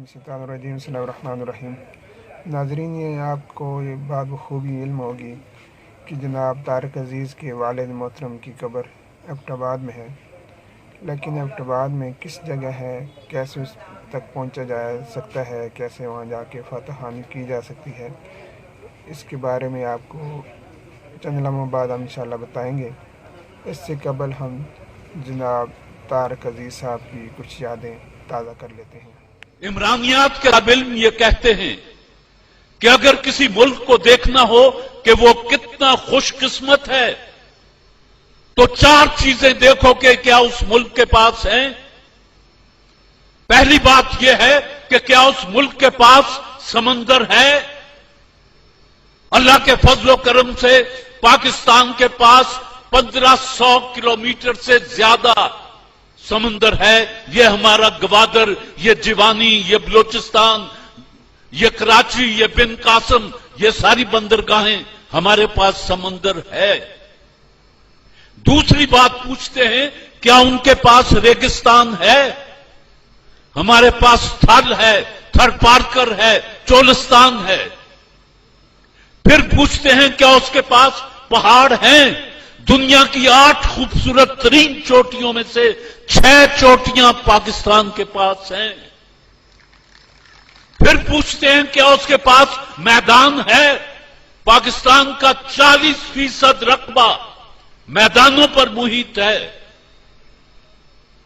الرجیم بسم اللہ الرحمن الرحیم۔ ناظرین، یہ آپ کو یہ بات بخوبی علم ہوگی کہ جناب طارق عزیز کے والد محترم کی قبر ایبٹ آباد میں ہے، لیکن ایبٹ آباد میں کس جگہ ہے، کیسے اس تک پہنچا جا سکتا ہے، کیسے وہاں جا کے فاتح خوانی کی جا سکتی ہے، اس کے بارے میں آپ کو چند لمحوں بعد ہم انشاءاللہ بتائیں گے۔ اس سے قبل ہم جناب طارق عزیز صاحب کی کچھ یادیں تازہ کر لیتے ہیں۔ عمرانیات کے طالب علم یہ کہتے ہیں کہ اگر کسی ملک کو دیکھنا ہو کہ وہ کتنا خوش قسمت ہے تو چار چیزیں دیکھو کہ کیا اس ملک کے پاس ہیں۔ پہلی بات یہ ہے کہ کیا اس ملک کے پاس سمندر ہے۔ اللہ کے فضل و کرم سے پاکستان کے پاس 1500 کلومیٹر سے زیادہ سمندر ہے۔ یہ ہمارا گوادر، یہ جیوانی، یہ بلوچستان، یہ کراچی، یہ بن قاسم، یہ ساری بندرگاہیں ہمارے پاس سمندر ہے۔ دوسری بات پوچھتے ہیں کیا ان کے پاس ریگستان ہے؟ ہمارے پاس تھل ہے، تھر پارکر ہے، چولستان ہے۔ پھر پوچھتے ہیں کیا اس کے پاس پہاڑ ہیں؟ دنیا کی 8 خوبصورت ترین چوٹیوں میں سے 6 چوٹیاں پاکستان کے پاس ہیں۔ پھر پوچھتے ہیں کیا اس کے پاس میدان ہے؟ پاکستان کا 40% رقبہ میدانوں پر محیط ہے۔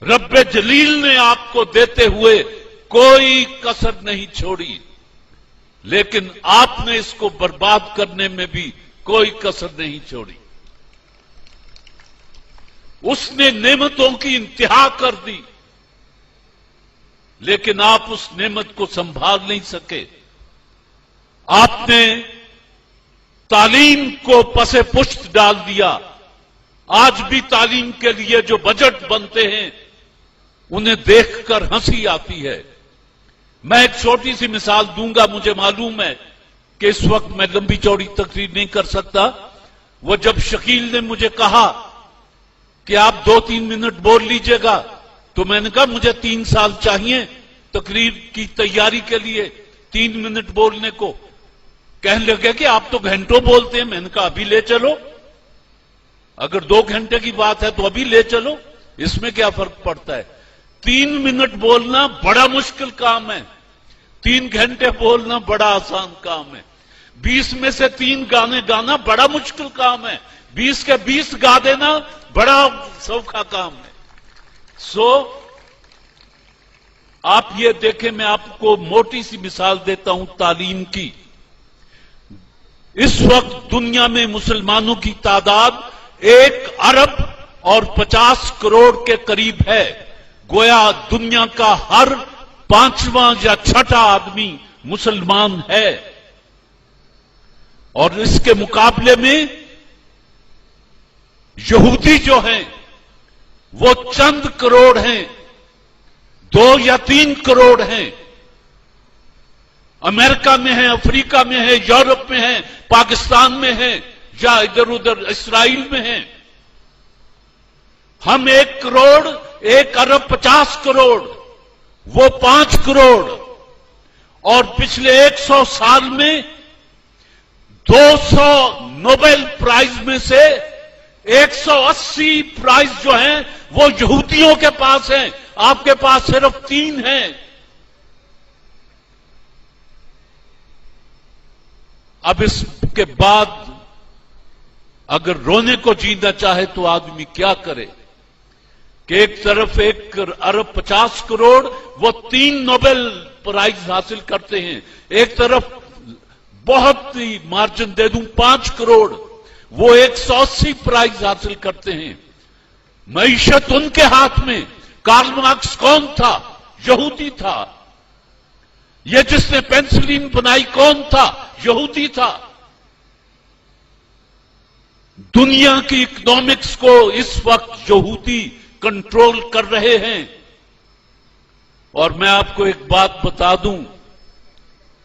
رب جلیل نے آپ کو دیتے ہوئے کوئی کسر نہیں چھوڑی، لیکن آپ نے اس کو برباد کرنے میں بھی کوئی کسر نہیں چھوڑی۔ اس نے نعمتوں کی انتہا کر دی، لیکن آپ اس نعمت کو سنبھال نہیں سکے۔ آپ نے تعلیم کو پس پشت ڈال دیا۔ آج بھی تعلیم کے لیے جو بجٹ بنتے ہیں انہیں دیکھ کر ہنسی آتی ہے۔ میں ایک چھوٹی سی مثال دوں گا۔ مجھے معلوم ہے کہ اس وقت میں لمبی چوڑی تقریر نہیں کر سکتا۔ وہ جب شکیل نے مجھے کہا کہ آپ 2-3 منٹ بول لیجئے گا تو میں نے کہا مجھے 3 سال چاہیے تقریر کی تیاری کے لیے 3 منٹ بولنے کو۔ کہنے لگے کہ آپ تو گھنٹوں بولتے ہیں۔ میں نے کہا ابھی لے چلو، اگر 2 گھنٹے کی بات ہے تو ابھی لے چلو، اس میں کیا فرق پڑتا ہے۔ 3 منٹ بولنا بڑا مشکل کام ہے، 3 گھنٹے بولنا بڑا آسان کام ہے۔ 20 میں سے 3 گانے گانا بڑا مشکل کام ہے، 20 کے 20 گا دینا بڑا سوکھا کام ہے۔ آپ یہ دیکھیں، میں آپ کو موٹی سی مثال دیتا ہوں تعلیم کی۔ اس وقت دنیا میں مسلمانوں کی تعداد 1 ارب اور 50 کروڑ کے قریب ہے۔ گویا دنیا کا ہر 5واں یا 6واں آدمی مسلمان ہے، اور اس کے مقابلے میں یہودی جو ہیں وہ چند کروڑ ہیں، 2 یا 3 کروڑ ہیں۔ امریکہ میں ہیں، افریقہ میں ہیں، یورپ میں ہیں، پاکستان میں ہیں، یا ادھر ادھر اسرائیل میں ہیں۔ ہم 1 کروڑ، 1 ارب 50 کروڑ، وہ 5 کروڑ، اور پچھلے 100 سال میں 200 نوبل پرائز میں سے 180 پرائز جو ہیں وہ یہودیوں کے پاس ہیں۔ آپ کے پاس صرف 3 ہیں۔ اب اس کے بعد اگر رونے کو جینا چاہے تو آدمی کیا کرے کہ ایک طرف 1 ارب 50 کروڑ وہ 3 نوبل پرائز حاصل کرتے ہیں، ایک طرف بہت ہی مارجن دے دوں 5 کروڑ وہ 180 پرائز حاصل کرتے ہیں۔ معیشت ان کے ہاتھ میں۔ کارل مارکس کون تھا؟ یہودی تھا۔ یہ جس نے پینسلین بنائی کون تھا؟ یہودی تھا۔ دنیا کی اکنامکس کو اس وقت یہودی کنٹرول کر رہے ہیں۔ اور میں آپ کو ایک بات بتا دوں،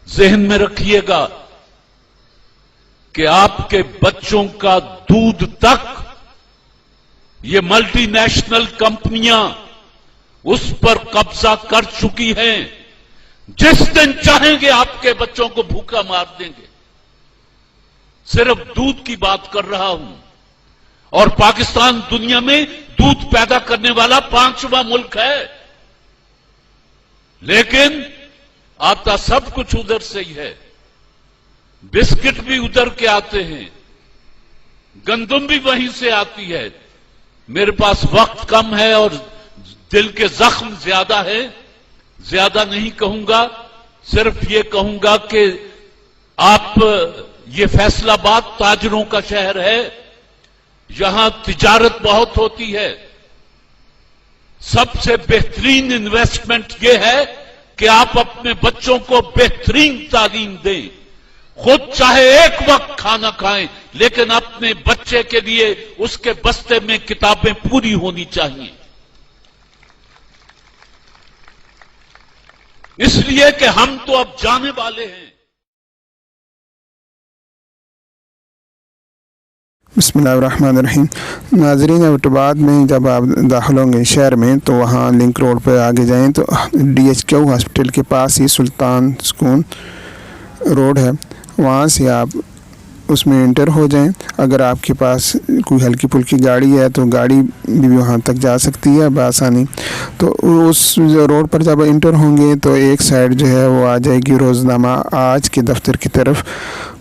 ذہن میں رکھیے گا کہ آپ کے بچوں کا دودھ تک یہ ملٹی نیشنل کمپنیاں اس پر قبضہ کر چکی ہیں۔ जिस दिन चाहेंगे आपके बच्चों को भूखा मार देंगे। सिर्फ दूध की बात कर रहा हूं, और पाकिस्तान दुनिया में दूध पैदा करने वाला 5वां मुल्क है, लेकिन आता सब कुछ उधर से ही है। बिस्किट भी उधर के आते हैं, गंदम भी वहीं से आती है। मेरे पास वक्त कम है और दिल के जख्म ज्यादा है, ज्यादा नहीं कहूंगा, सिर्फ ये कहूंगा कि आप, ये फैसलाबाद ताजरों का शहर है, यहां तिजारत बहुत होती है। सबसे बेहतरीन इन्वेस्टमेंट ये है कि आप अपने बच्चों को बेहतरीन तालीम दें। खुद चाहे एक वक्त खाना खाएं, लेकिन अपने बच्चे के लिए उसके बस्ते में किताबें पूरी होनी चाहिए। इसलिए कि हम तो अब जाने वाले हैं। बिस्मिल्लाहिर्रहमानिर्रहीम। नाज़रीन, एबटाबाद में जब आप दाखिल होंगे शहर में तो वहाँ लिंक रोड पर आगे जाएं तो DHQ हॉस्पिटल के पास ही सुल्तान सुकून रोड है, वहाँ से आप उसमें इंटर हो जाएं। अगर आपके पास कोई हल्की फुल्की गाड़ी है तो गाड़ी भी वहाँ तक जा सकती है बआसानी। तो उस रोड पर जब इंटर होंगे तो एक साइड जो है वो आ जाएगी रोज़नामा आज के दफ्तर की तरफ,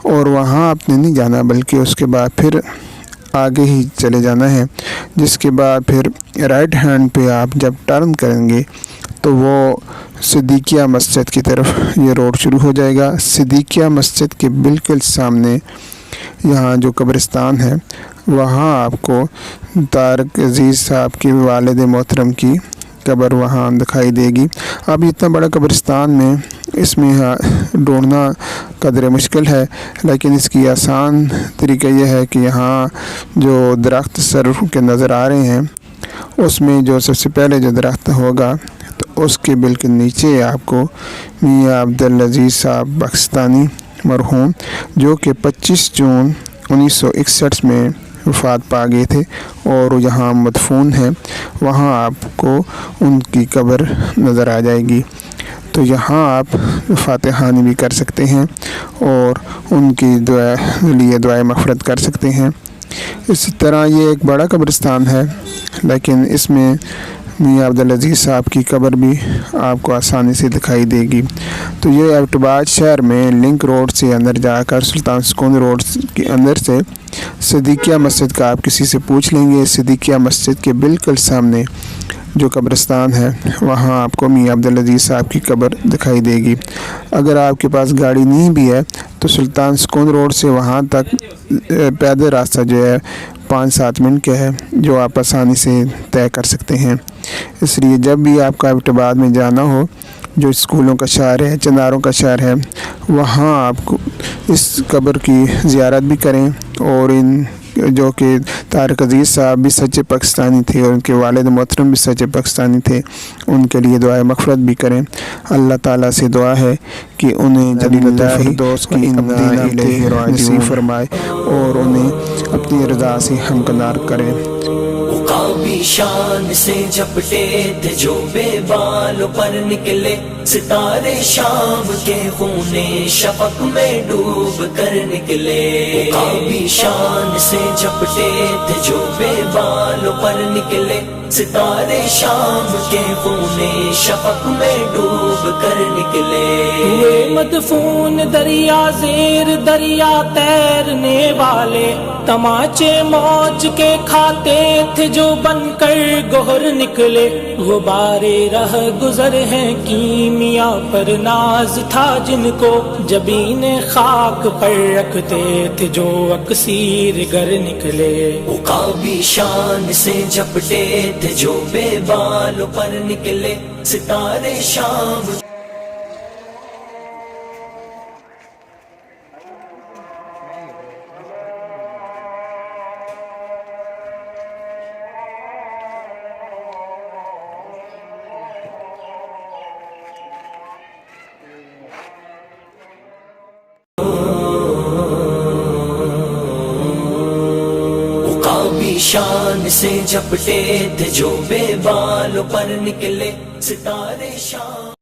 और वहाँ आपने नहीं जाना बल्कि उसके बाद फिर आगे ही चले जाना है। जिसके बाद फिर राइट हैंड पे आप जब टर्न करेंगे तो वो सिद्दीकिया मस्जिद की तरफ ये रोड शुरू हो जाएगा। सिद्दीकिया मस्जिद के बिल्कुल सामने यहाँ जो कब्रिस्तान है वहाँ आपको तारक अजीज़ साहब के वालिद मोहतरम की कब्र वहाँ दिखाई देगी। अब इतना बड़ा कब्रिस्तान में इसमें ढूंढना कदरे मुश्किल है, लेकिन इसकी आसान तरीका यह है कि यहाँ जो दरख्त सर के नज़र आ रहे हैं उसमें जो सबसे पहले जो दरख्त होगा तो उसके बिल्कुल नीचे आपको मियाँ अब्दुल अजीज़ साहब पाकिस्तानी मरहूम, जो कि 25 जून 1961 में वफ़ात पा गए थे और यहाँ मदफून हैं, वहाँ आपको उनकी कब्र नज़र आ जाएगी। तो यहाँ आप फातिहानी भी कर सकते हैं और उनकी लिए दुआए मग़फ़िरत कर सकते हैं। इसी तरह ये एक बड़ा कब्रिस्तान है, लेकिन इसमें मियाँ अब्दुल अजीज़ साहब की कब्र भी आपको आसानी से दिखाई देगी। तो ये एबटाबाद शहर में लिंक रोड से अंदर जाकर सुल्तान सुकून रोड के अंदर से सिद्दीकिया मस्जिद का आप किसी से पूछ लेंगे। सिद्दीकिया मस्जिद के बिल्कुल सामने जो कब्रिस्तान है वहाँ आपको मियाँ अब्दुल अजीज़ साहब की कब्र दिखाई देगी। अगर आपके पास गाड़ी नहीं भी है तो सुल्तान सुकून रोड से वहाँ तक पैदल रास्ता जो है 5-7 मिनट का है, जो आप आसानी से तय कर सकते हैं। इसलिए जब भी आपका एबटाबाद में जाना हो, जो स्कूलों का शहर है, चनारों का शहर है, वहाँ आपको इस कब्र की ज़ियारत भी करें और इन जो कि तारक अजीज़ साहब भी सच्चे पाकिस्तानी थे और उनके वालिद मोहतरम भी सच्चे पाकिस्तानी थे, उनके लिए दुआए मग़फ़िरत भी करें। अल्लाह ताला से दुआ है कि उन्हें जन्नतुल फ़िरदौस की नसीब फरमाए और उन्हें अपनी रज़ा से हमकनार करें। मुकाबी शान से झपटे थे जो बेबालों पर निकले, सितारे शाम के खूने शफक में डूब कर निकले। मुकाबी शान से झपटे थे जो बेबालों पर निकले, सितारे शाम के खूने शफक में डूब कर निकले। हुए मदफून दरिया ज़ेर दरिया तैरने वाले, तमाचे मौज के खाते थे जो बनकर गोहर निकले। गुबारे रह गुजर हैं कीमिया पर नाज था जिनको, जबीन खाक पर रखते थे जो अक्सीर गर निकले। मुकाबी शान से झपटे थे जो बेबालों पर निकले, सितारे शाम। शान से झपटे थे जो बेबालों पर निकले, सितारे शान।